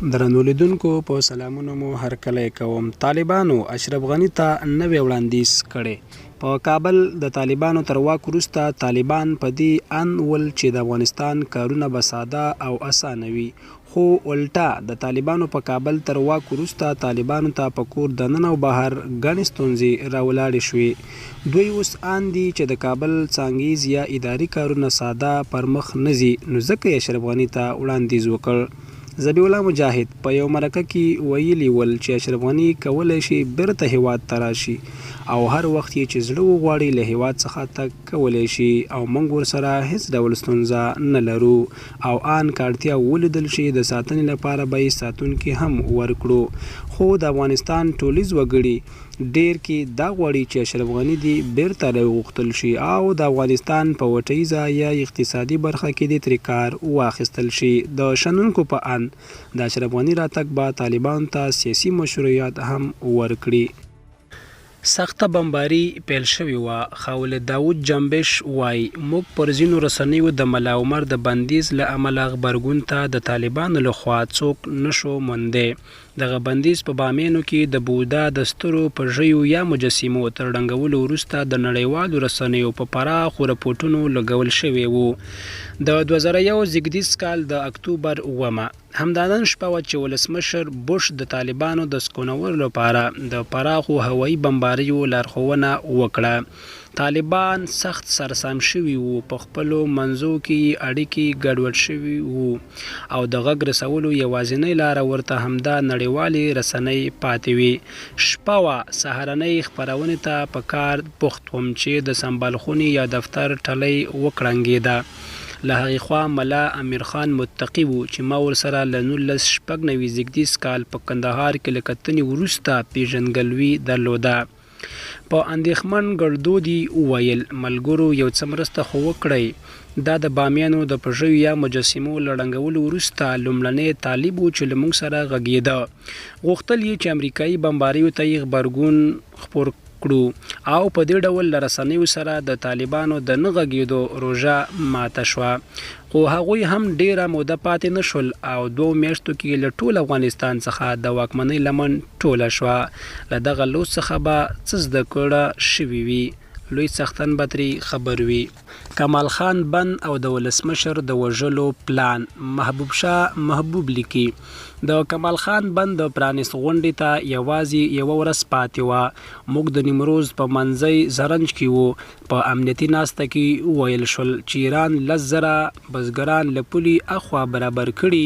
درنو لیدونکو په سلامونو مو هرکلی کوم. طالبانو اشرف غنی ته نوې وړاندیز کړی. په کابل د طالبانو تر واک وروسته طالبان په دې ان ول چې د افغانستان کارونه به ساده او اسانه وي، خو الټا د طالبانو په کابل تر واک وروسته طالبانو ته په کور دننه او بهر ګڼې ستونزې راولاړې شوې. دوی اوس ان دي چې د کابل څانګیز یا اداري کارونه ساده پر مخ نه ځي، نو ځکه یې اشرف غنی ته وړاندیز وکړ. ذبیح الله مجاهد په یو مرکه کې ویلي ول چې اشرف غنی کولی شي بیرته هیواد ته راشي او هر وخت یې چې زړه وغواړي له هیواد څخه تګ کولی شي او موږ ورسره هیڅ ډول ستونزه نه لرو او ان که اړتیا ولیدل شي د ساتنې لپاره به یې ساتونکي هم ورکړو. خو د افغانستان ټولیز وګړي ډیر کې دا غواړي چې اشرف غنی دی بیرته راوغوښتل شي او د افغانستان په وټیزه یا اقتصادي برخه کې د ترې کار واخیستل شي. د شنونکو په ان د اشرف غنی راتګ به طالبانو ته سیاسي مشروعیت هم ورکړي. سخته بمباري پیل شوې وه. خاولد داود جنبش وایي موږ پر ځینو رسنیو د ملا عمر د بندیز له امله غبرګون ته د طالبانو لخوا څوک نشو موندی. دغه بندیز په بامیانو کې د بودا د سترو پرژیو یا مجسمو تر ډنګولو وروسته د نړیوالو رسنیو په پراخو رپوټونو لګول شوی وو. د 2001 زیږدیز کال د اکتوبر 9 همدا نن شپه وه چې ولسمشر بوش د طالبانو د سکونولو لپاره د پراخو هوایي بمباریو لارښوونه وکړه. طالبان سخت سرسام شوي وو، په خپلو منځو کې اړیکې ګډوډ شوي وو او د غږ رسولو یوازینۍ لاره ورته همدا نړیوالې رسنۍ پاتې وي. شپه وه سهارنۍ خپرونې ته په کار بوخت وم چې د سنبالخونې یا دفتر ټلۍ وکړنګېده. له هغې خوا ملا امیر خان متقي وو چې ما ورسره له 1996 زیږدیز کال په کندهار کې له کتنې وروسته پیژندګلوي درلوده. په اندېښمن ګړدود یې وویل ملګرو یو څه مرسته خو وکړئ. دا د بامیانو د پرژیو یا مجسمو له ړنګولو وروسته لومړنی طالب و چې له موږ سره غږېده. غوښتل یې چې امریکایي بمباریو ته یې غبرګون خپور کړو او په دې ډول له رسنیو سره د طالبانو د نه غږېدو روژه ماته شوه. خو هغوی هم ډیره موده پاتې نه شول او 2 میاشتو کې له ټول افغانستان څخه د واکمنۍ لمن ټوله شوه. له دغه لوست څخه به څه زده کړه شوي وي، لوی څښتن به ترې خبر وي. کمال خان بند او د ولسمشر د وژلو پلان. محبوب شاه محبوب لیکي د کمال خان بند د پرانیست غونډې ته یوازې یوه ورځ پاتې وه. موږ د نیمروز په منځی زرنج کې وو. په امنیتي ناسته کې وویل شول چې ایران 10,000 بزګران له پولې اخوا برابر کړي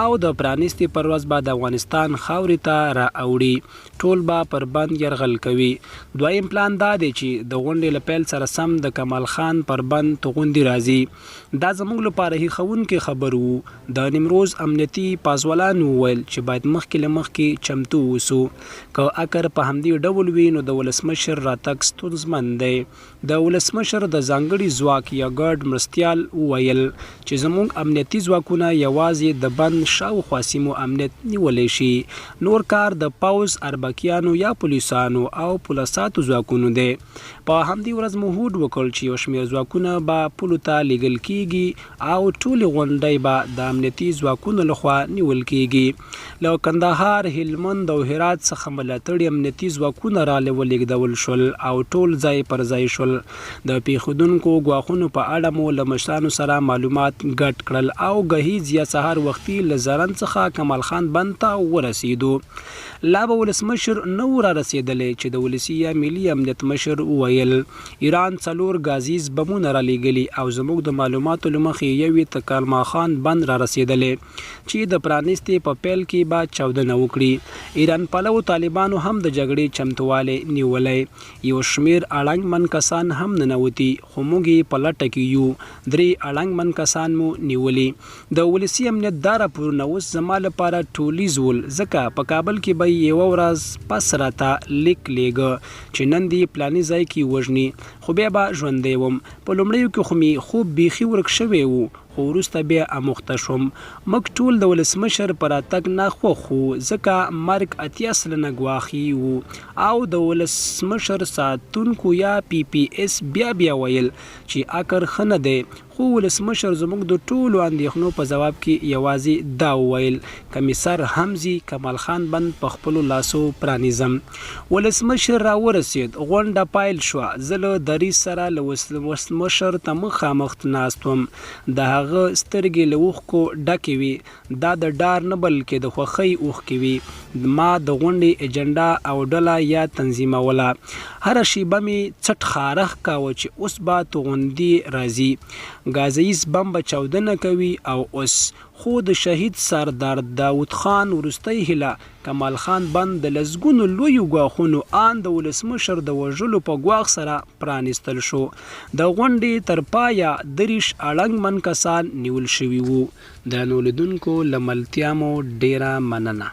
او د پرانیستې پر ورځ به د افغانستان خاورې ته را اوړي، ټول به پر بند یرغل کوي. دویم پلان دا دی چې د غونډې له پیل سره سم د کمال خان پر بند توغندي راځي. دا زموږ لپاره هیښوونکی خبر وو. د نیمروز امنیتي پازوالانو وویل چې باید مخکې له مخکې چمتو اوسو. که اکر په همدې ډول وي نو د ولسمشر راتګ ستونزمن دی. د ولسمشر د ځانګړي ځواک یا ګارد مرستیال وویل چې زموږ امنیتي ځواکونه یوازې د بند شاوخوا سیمو امنیت نیولی شي، نور کار د پوځ اربکیانو یا پولیسانو او پولیساتو ځواکونو دی. په همدې ورځ مو هوډ وکړ چې یو شمېر ځواکونه به پولو ته لیږل کیږي او ټولې غونډۍ به د امنیتي ځواکونو لخوا نیول کیږي. له کندهار، هلمند او هرات څخه ملاتړي امنیتي ځواکونه را ولېږدول شول او ټول ځای پر ځای شول. د پیښېدونکو ګواښونو په اړه مو له مشرانو سره معلومات ګډ کړل او ګهیځ یا سهار وختي له زرن څخه کمال خان بند ته ورسېدو. لا به ولسمشر نه و را رسېدلی چې د ولسي یا ملي امنیت مشر وویل ایران 4 ګازیز بمونه را لیږلي او زموږ د معلوماتو له مخې یو یې د کمال خان بند را رسېدلی چې د پرانیستې په پیل کې به چاودنه وکړي. ایران پلو طالبانو هم د جګړې چمتوالی نیولی. یو شمېر اړنګ من کسان هم ننوتي، خو موږ یې په لټه کې یو. 3 اړنګ من کسان مو نیولي. د ولسي امنیت دا راپورونه اوس زما لپاره ټولیز ول، ځکه په کابل کې به یوه ورځ پس راته لیک لیږه چې نن دې پلاني ځای کې وژني، خو بیا به ژوندی وم. په لومړیو کې خو مې خوب بیخي ورک شوی و، خو وروسته بیا اموخته شوم. موږ ټول د ولسمشر په راتګ نه خوښ وو ځکه مرګ 80 سلنه ګواښي وو او د ولسمشر ساتونکو یا PPS بیا ویل چې اکر ښه نه دی، خو ولسمشر زموږ د ټولو اندېښنو په ځواب کې یوازې دا وویل کمیسر حمزي کمال خان بند په خپلو لاسو پرانیزم. ولسمشر راورسېد، غونډه پیل شوه. زه له دریځ سره له ولسمشر ته مخامخ ناست وم. د هغه سترګې له اوښکو ډکې وې، دا د ډار نه بلکې د خوښۍ اوښکې وې. ما د غونډې اجنډا او ډله یا تنظیموله. هره شیبه مې څټ خارښ کاوه چې اوس به توغندي راځي، ګازیز بم به چاودنه کوي او اوس. خو د شهید سردار داود خان وروستۍ هیله کمال خان بند د لسګونو لویو ګواښونو ان د ولسمشر د وژلو په ګواښ سره پرانیستل شو. د غونډې تر پایه 30 اړنګمن کسان نیول شوي وو. درنو لیدونکو له ملتیا مو ډیره مننه.